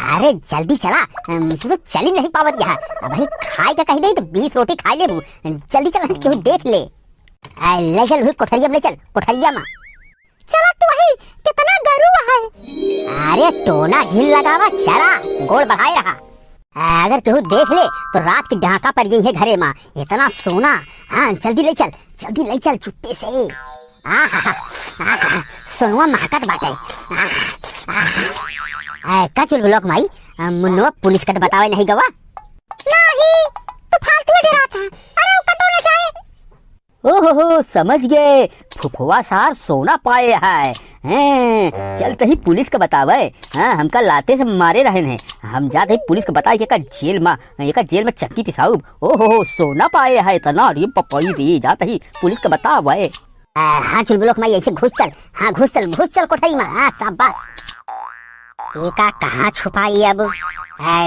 अरे जल्दी चला, तू तो चल ही नहीं पावत यहाँ। भाई खाए का कही नहीं तो 20 रोटी खा ले। जल्दी चल, क्यों देख ले। ले चल हुई कोठरिया में, ले चल कोठरिया में। चला तू वही कितना गरुआ है। अरे टोना झील लगावा, चला गोड़ बढ़ाए रहा। अगर केहू देख ले तो रात की ढाका पड़ गई है घरे में, इतना सोना। हाँ जल्दी ले चल, जल्दी ले चल चुप्पे से। सोनुआ महकत बाटे। का चुल ब्लॉक माई मुन्नो पुलिस का बतावे नहीं गवा। नहीं तो फालतू में डरा था। अरे ऊपर तो न जाए। ओहो समझ गए, फुफुआ सार सोना पाए है। चलते ही पुलिस का बतावे। हाँ हमका लाते से मारे रहे हैं, हम जाते ही पुलिस को बताए कि जेल में चक्की पिसाऊ। ओहो सोना पाए है इतना। अरे पपई दी, जाते ही पुलिस को बतावे। हाँ चुल ब्लॉक माई ऐसे घुस चल। हाँ घुस चल कोठरी में। हाँ शाबाश। एका कहाँ छुपाई अब।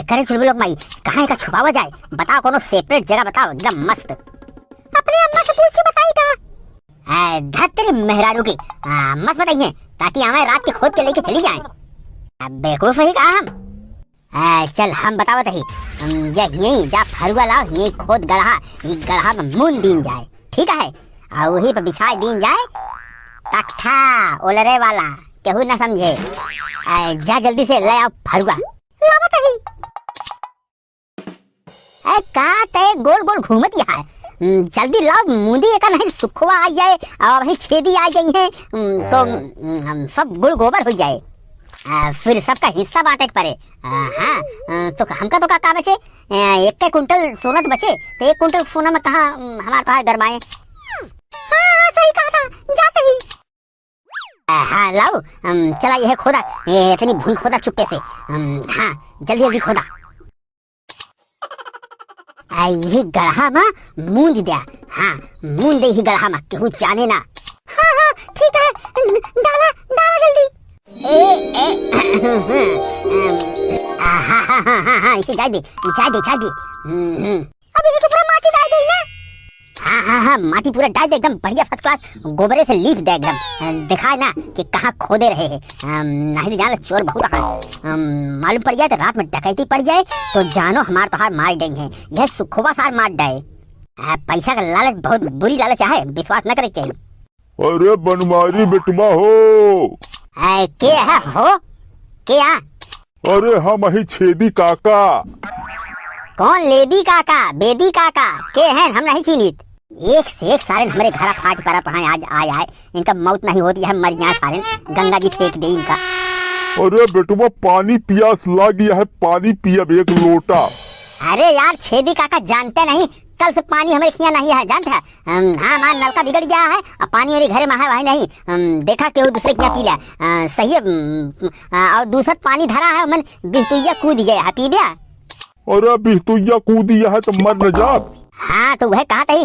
करे चुल ब्लॉक माई कहाँ का छुपावा जाए, बताओ कोनो सेपरेट जगह बताओ एकदम मस्त। अपने अम्मा से पूछ के बताई का। तेरी मेहरारू की मत बताइए ताकि हमें रात के खोद के लेके चली जाए। बेवकूफ है का हम। चल हम बतावत ही। यही जा फरुआ लाओ, यही खोद गढ़ा में मून दीन जाए, ठीक है। और वही पे बिछाई दीन जाए कट्ठा ओलरे वाला, केहू ना समझे। जा जल्दी से ले आओ फरुआ। लावत ही। का ते गोल गोल घूमत यहाँ। जल्दी लाओ, मुंदी एक नहीं सुखवा आ जाए और वही छेदी आ गई है तो सब गुड़ गोबर हो जाए। फिर सबका हिस्सा बांटे पड़े। हाँ तो हमका तो का बचे, 1 कुंटल सोना तो बचे, तो 1 कुंटल सोना में कहाँ हमारे पास गरमाए। हाँ सही कहा था, जाते ही। हाँ लाओ, चला यह खोदा, इतनी भूल खोदा चुप्पे से। हाँ जल्दी खोदा। यही गढ़ा में मूंद दिया। हाँ मूंद दे ही गढ़ा में, केहू जाने ना। हाँ ठीक है, डाला जल्दी। हाँ इसे जाए दे। अब इसे तो पूरा माटी डाल दे ना। हाँ माटी पूरा डाल दे, एकदम बढ़िया फर्स्ट क्लास गोबरे से लीप दे एकदम। दिखाए ना कि कहाँ खोदे रहे हैं। नहीं तो जान चोर बहुत मालूम पड़ जाए तो रात में डकैती पड़ जाए तो जानो हमार तो हार मार देंगे। यह सुखोबा सार मार डाले। पैसा का लालच बहुत बुरी लालच है, विश्वास न करे चाहिए। अरे बनवारी बेटवा हो। के है हो क्या? अरे हम ही छेदी काका। कौन लेदी काका बेदी काका के हैं? हम नहीं चीनित। एक से एक सारे हमारे घर फाट पड़ा तो आज आए। इनका मौत नहीं होती है, मर जाए सारे, गंगा जी फेंक दे इनका। अरे बेटवा पानी पियास लग गया है, पानी पिया 1 लोटा। अरे यार छेदी काका जानते नहीं, कल से पानी हमारे खिया नहीं है, जानते हैं। हाँ हमारा नलका बिगड़ गया है, अब पानी मेरे घर में है वही नहीं। देखा केहू दूसरे क्या पी लिया। सही है। और दूसरा पानी धरा है, मन बिहतुइया कूद गया है, पी लिया। अरे बिहतुइया कूदिया है तो मर न जात। हाँ तो वह कहा था ही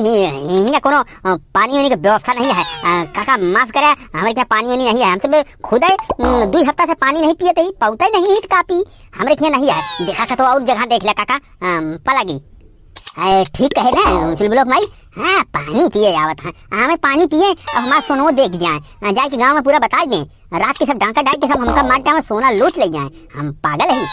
कोनो पानी वानी की व्यवस्था नहीं है। काका माफ करे, हमारे क्या पानी वानी नहीं है। हमसे खुद 2 हफ्ता से पानी नहीं पिए थे, पौता ही नहीं कापी हमारे क्या नहीं है। देखा का तो और जगह देख लिया काका, पलागी। ठीक है ना चुलबुलोक माई। हाँ पानी पिए आवत है, हमें पानी पिए और हमारा सोनो देख जाए, जाके गाँव में पूरा बता दें। रात के सब डांका डाल के सब हमका मार जाए, सोना लूट ले जाए। हम पागल है।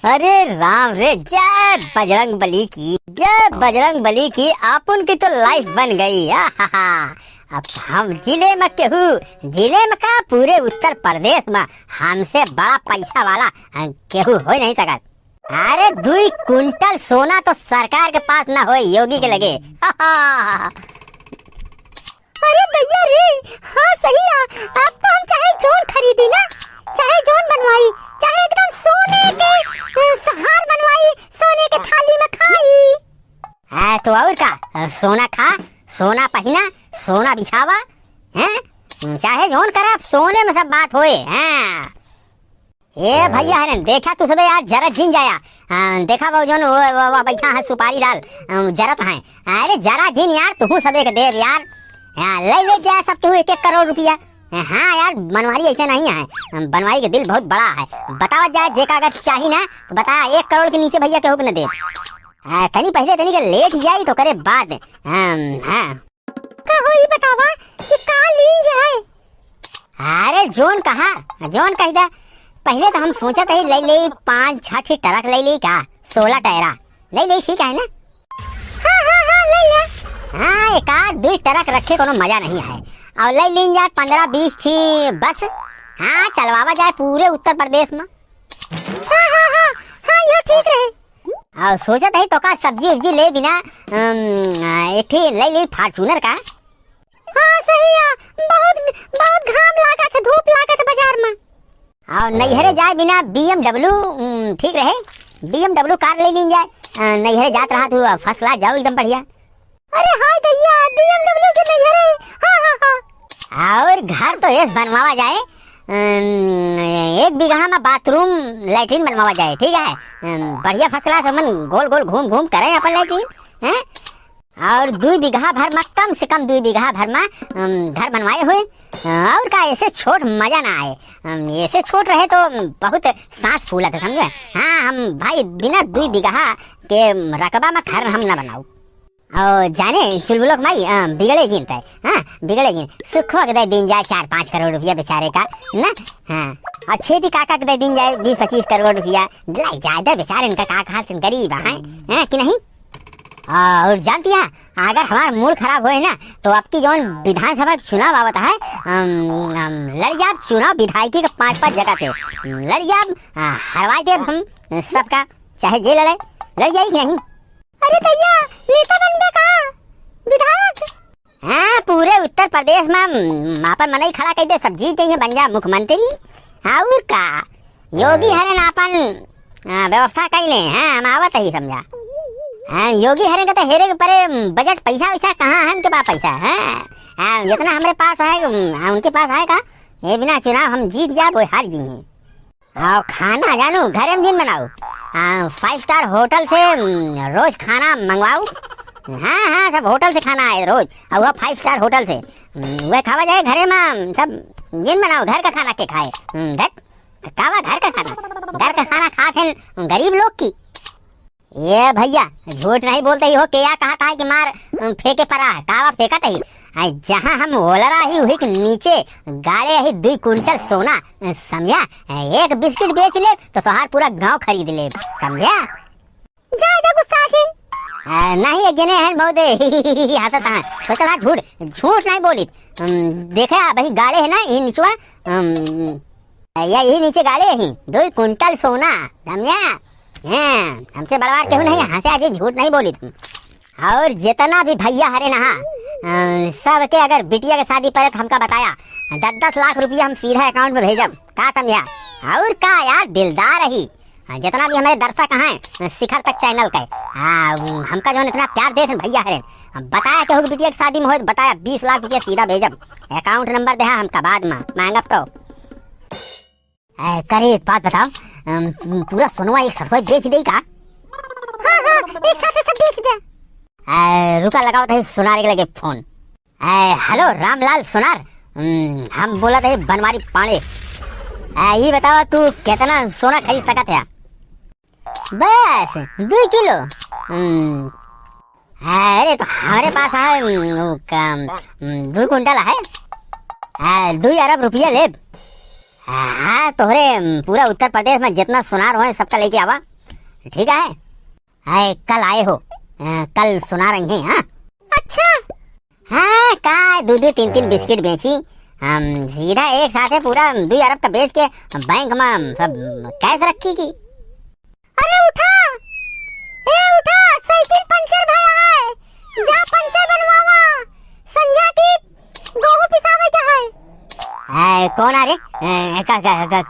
अरे राम रे, जय बजरंग बली की, जय बजरंग बली की। आपन की तो लाइफ बन गई। अब हम जिले में केहू, जिले में का पूरे उत्तर प्रदेश में हमसे बड़ा पैसा वाला केहू हो नहीं सकता। अरे 2 कुंटल सोना तो सरकार के पास ना हो, योगी के लगे। अरे भैया रे, हाँ सही है। अब तो हम चाहे जोन खरीदी ना, चाहे जोन बनवाई, चाहे एकदम सोने के सहार बनवाई, सोने के थाली में खाई। तो और का, सोना खा, सोना पहना, सोना बिछावा, हैं चाहे जोन करा, सोने में सब बात होए। ए भैया है ना, देखा तू सब यार जरा जिन जाया। देखा वो जोन वो बैठा है सुपारी डाल जरत है। अरे जरा जिन यार, तू सबे के देव यार। ले जाए सब तू 1-1 करोड़ रुपया। हाँ यार बनवारी ऐसे नहीं है, बनवारी का दिल बहुत बड़ा है। बतावा जाए जेका अगर चाहिए ना तो बता, 1 करोड़ के नीचे भैया केहू न दे। तनी पहले तनी के लेट जाई तो करे बाद। हाँ कहो ही बतावा कि का लीन जाए। अरे जोन कहा, जोन कह दा पहले तो हम सोचा था ले ले 5-6 ट्रक ले ले का 16 टायरा ले ले, ठीक है ना? हाँ ले ले। हाँ एक आध 2 ट्रक रखे कोनो मजा नहीं है, और ले लें जाए 15-20 थी बस। हाँ चलवावा जाए पूरे उत्तर प्रदेश में। हाँ ये ठीक रहे। और सोचा था तो का सब्जी उब्जी ले बिना एक ही ले ले फॉर्च्यूनर का। हाँ सही है, बहुत बहुत घाम लगा था, धूप लगा था बाजार में। और नैहरे जाए बिना BMW ठीक रहे, BMW कार ले ली जाए। नैहरे जात रहा तू फर्स्ट क्लास जाओ एकदम बढ़िया। अरे हाय दैया BMW से नैहरे। हाँ और घर तो ऐसे बनवावा जाए 1 बीघा में बाथरूम लैट्रिन बनवावा जाए, ठीक है? बढ़िया फर्स्ट क्लास अपन गोल गोल घूम घूम करें अपन लैट्रिन हैं। और 2 बीघा भर में, कम से कम 2 बीघा भर में घर बनवाए हुए। और का ऐसे छोट मजा ना आए, ऐसे छोट रहे तो बहुत सांस फूला था समझे। हाँ हम भाई बिना 2 बीघा के रकबा में घर हम ना बनाऊ। और जाने चुलबुलोक माई बिगड़े जीन तय। हाँ बिगड़े जीन सुखवा के दे दिन जाए 4-5 करोड़ रुपया बेचारे का ना। हाँ और छेदी काका के दे दिन जाए 20-25 करोड़ रुपया लाई ज्यादा बेचारे इनका काका गरीब है कि नहीं। और जानती है अगर हमारा मूड खराब होए ना तो अब की जौन विधानसभा चुनाव आवत है लड़ जाब चुनाव विधायकी का 5-5 जगह से लड़ जाब, हरवा देव हम सबका, चाहे जे लड़े लड़ जाए नहीं। अरे भैया नेता बन गया का विधायक? हाँ पूरे उत्तर प्रदेश में अपन मनई खड़ा कर दे, सब जीत जाइए बन जा मुख्यमंत्री। हाँ और का योगी हरन अपन व्यवस्था कैले। हाँ हम आवत ही समझा। हाँ योगी हरन का तो हेरे के परे बजट पैसा वैसा कहाँ है उनके पास पैसा है। हाँ जितना हमारे पास है उनके पास आएगा। ये बिना चुनाव हम जीत जाए वो हार जाएंगे। और खाना जानू घरे में जिन बनाओ 5 स्टार होटल से रोज खाना मंगवाओ। हाँ सब होटल से खाना है रोज, और वह 5 स्टार होटल से वह खावा जाए घरे में सब जिन बनाओ। घर का खाना के खाए घर का खाना खाते गरीब लोग की। ये भैया झूठ नहीं बोलते ही हो, क्या कहा था कि मार फेंके पड़ा है कावा फेंका ही। जहाँ हम ओलरा ही हुई के नीचे गाड़े ही 2 कुंटल सोना समझा। 1 बिस्किट बेच ले तो तोहार पूरा गांव खरीद ले समझा। ज्यादा गुस्सा नहीं है गिने हैं बहुत हंसत है सोचा था झूठ नहीं बोली। देखा भाई गाड़े है ना ये नीचवा यही नीचे गाड़े ही 2 कुंटल सोना समझा। हमसे बड़वार क्यों नहीं हंसे आज झूठ नहीं बोली तुम। और जितना भी भैया हरे नहा सब के अगर बिटिया के शादी पर हमका बताया 10-10 लाख रुपया हम सीधा अकाउंट में भेजब का समझा। और का यार दिलदार रही जितना भी हमारे दर्शक हैं शिखर तक चैनल के हमका जो इतना प्यार दे भैया हरे बताया कि बिटिया की शादी में हो बताया 20 लाख रुपया सीधा भेजब। अकाउंट नंबर दे हमका बाद में मांगब तो करे। एक बात बताओ पूरा सोनवा एक साथ बेच दे का? हाँ एक साथ सब बेच दे। रुका लगाओ था सुनार के लगे फोन। हेलो रामलाल सुनार, हम बोला था बनवारी पाड़े। ये बताओ तू कितना सोना खरीद सकत है? बस 2 किलो। अरे तो हमारे पास है 2 कुंटल है 2 अरब रुपया ले। हाँ तोहरे पूरा उत्तर प्रदेश में जितना सुनार हो सबका लेके आवा ठीक है। कल आए हो कल सुना रही हैं। हाँ अच्छा। हाँ का 2-3 बिस्किट बेची हम सीधा एक साथ है पूरा 2 अरब का बेच के बैंक में सब कैश रखी की। अरे उठा साइकिल पंचर भया है जा पंचर बनवावा संजा की गेहूं पिसावे क्या है। कौन आ रे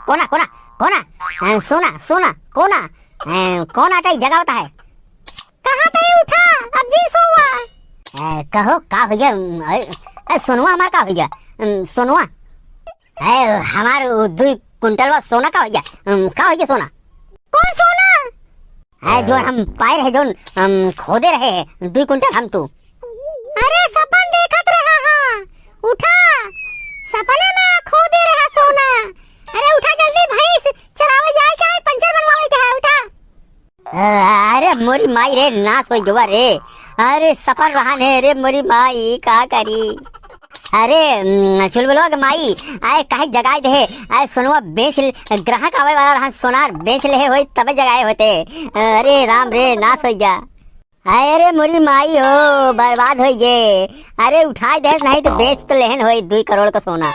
कोना सोना कौन आता जगह होता है कहाँ पे उठा अब जी सोवा। कहो का भैया सोनुआ हमार का भैया सोनुआ हमार 2 कुंटल सोना का भैया का भैया सोना कौन सोना जो हम पाए रहे जो खोदे रहे 2 कुंटल हम तू। अरे सपन देखत रहा हाँ उठा सपने में खोदे रहा सोना। अरे उठा जल्दी भैंस चरावे जाए क्या पंचर बनवावे क्या है उठा। अरे मोरी माई रे नाश हो गवा रे। अरे सफर रहा ने रे मोरी माई का करी। अरे चुलबुलवा के माई आए काहे जगाए दे आए सोनवा ग्राहक आवे वाला रहा सोनार बेच ले होई तबे जगाए होते। अरे राम रे नाश हो गया। अरे मोरी माई हो बर्बाद हो गए। अरे उठाए दे नहीं तो बेच तो लेहन होई 2 करोड़ का सोना।